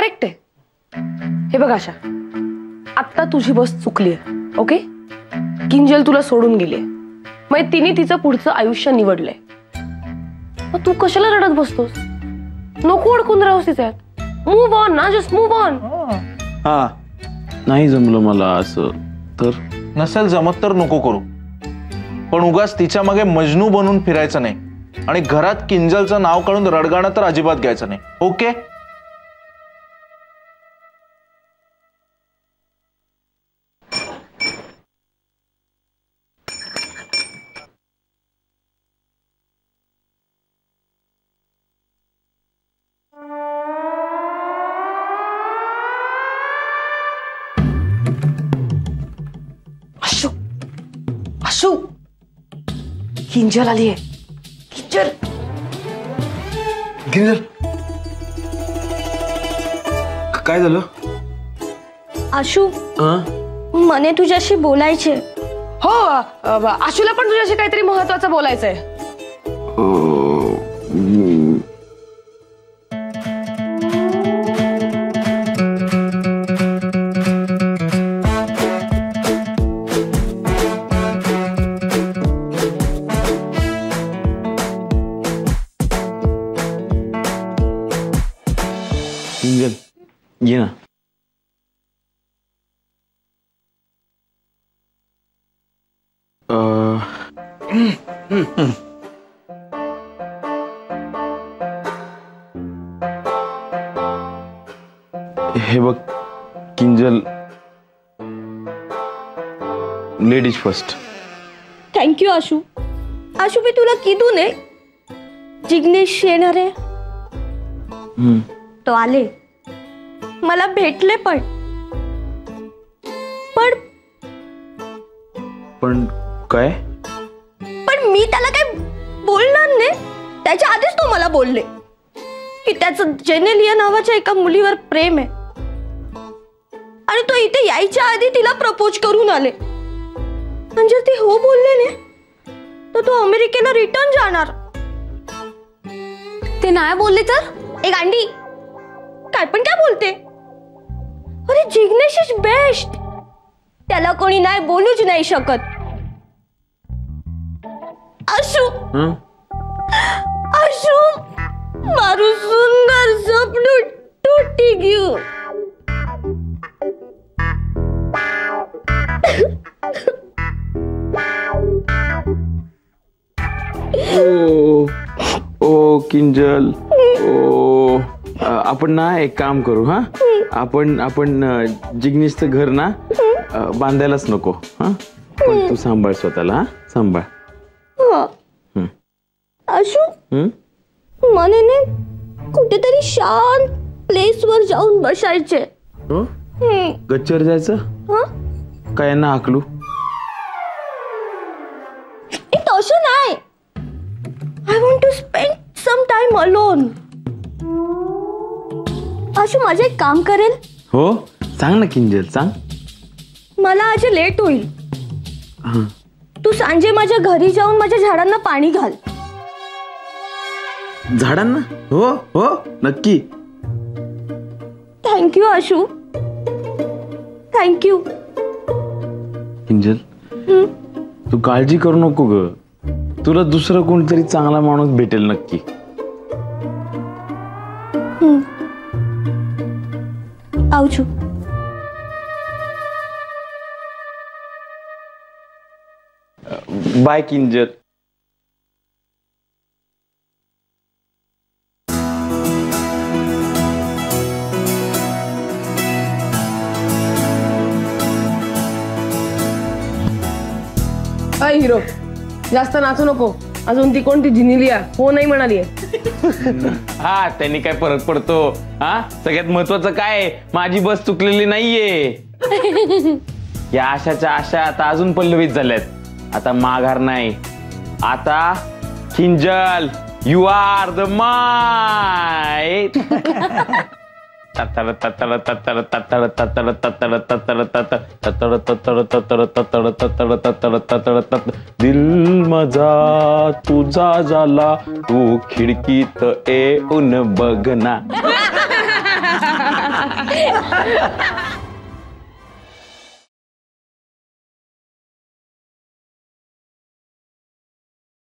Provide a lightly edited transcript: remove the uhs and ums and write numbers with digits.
Correct आहे. हे बघ आशा, आता तुझी बस चुकलीये. ओके, किंजल तुला सोडून गेलीये, मग तिने तिचं पुढचं आयुष्य निवडलंय. मग तू कशाला रडत बसतोस? नको अडकून राहूस तिच्यात. मूव्ह ऑन ना, जस्ट मूव्ह ऑन. हा, नाही जमलं मला असं तर. नसेल जमत तर नको करू, पण उगाच तिच्या मागे मजनू बनून फिरायचं नाही. आणि घरात किंजलचं नाव काढून रडगाणं तर अजिबात घ्यायचं नाही. ओके? आशू, आशू, किंजल आलीये. किंजल, किंजल, काय झालं? आशू, मने तुझ्याशी बोलायचे. हो, आशूला पण तुझ्याशी काहीतरी महत्वाचं बोलायचंय. किंजल, ये ना. हे बघ Kinjal, ladies first. Thank you Ashu. Ashu मी तुला कीधून ने जिग्नेश येणार आहे. तो आले, मला भेटले पण काय? पण मी त्याला काय बोलणार नाही. त्याच्या आधीच तो मला बोलले की त्याचं जेनेलिया नावाच्या एका मुलीवर प्रेम आहे आणि तो इथे यायच्या आधी तिला प्रपोज करून आले. म्हणजे ती हो बोलले ने तर तो अमेरिकेला रिटर्न जाणार. ते नाही बोलले तर एक अंडी काय पण काय बोलते. अरे जिग्नेश इज बेस्ट. त्याला कोणी नाही बोलूच नाही शकत. आशू, आशू, मारू सुंदर सपનું તૂટી ગયું. ओ किंजल, ओ आपण ना एक काम करू. हा, आपण जिग्नेशचं घर ना बांधायलाच नको. हा, पण तू सांभाळ स्वतःला. हा, सांभाळ. आशू, मने ने कुठेतरी शांत प्लेस वर जाऊन बसायचे. गच्चीवर जायचं. काय यांना हाकलू? तसं नाही. I want to spend some time alone. Ashu माझं एक काम करेल? हो, सांग ना किंजल, सांग. मला आज लेट होईल. तू सांजे माझ्या घरी जाऊन माझ्या झाडांना पाणी घाल. झाडांना? हो हो, नक्की. Thank you Ashu, thank you. किंजल, तू काळजी करू नको ग. तुला दुसरं कोणतरी चांगला माणूस भेटेल नक्की. आऊचू. बाय किंजल. अय हिरो, जास्त नाचू नको. अजून ती कोणती जिनिलिया हो नाही म्हणाली. हा, त्यांनी काय फरक पडतो. हा, सगळ्यात महत्वाचं काय, माझी बस चुकलेली नाहीये. या आशाच्या आशा आता अजून पल्लवित झाल्यात. आता माघार नाही. आता किंजल, यू आर द माय. दिल माझा तुझा झाला, तू खिडकीत येऊन बघना. आहे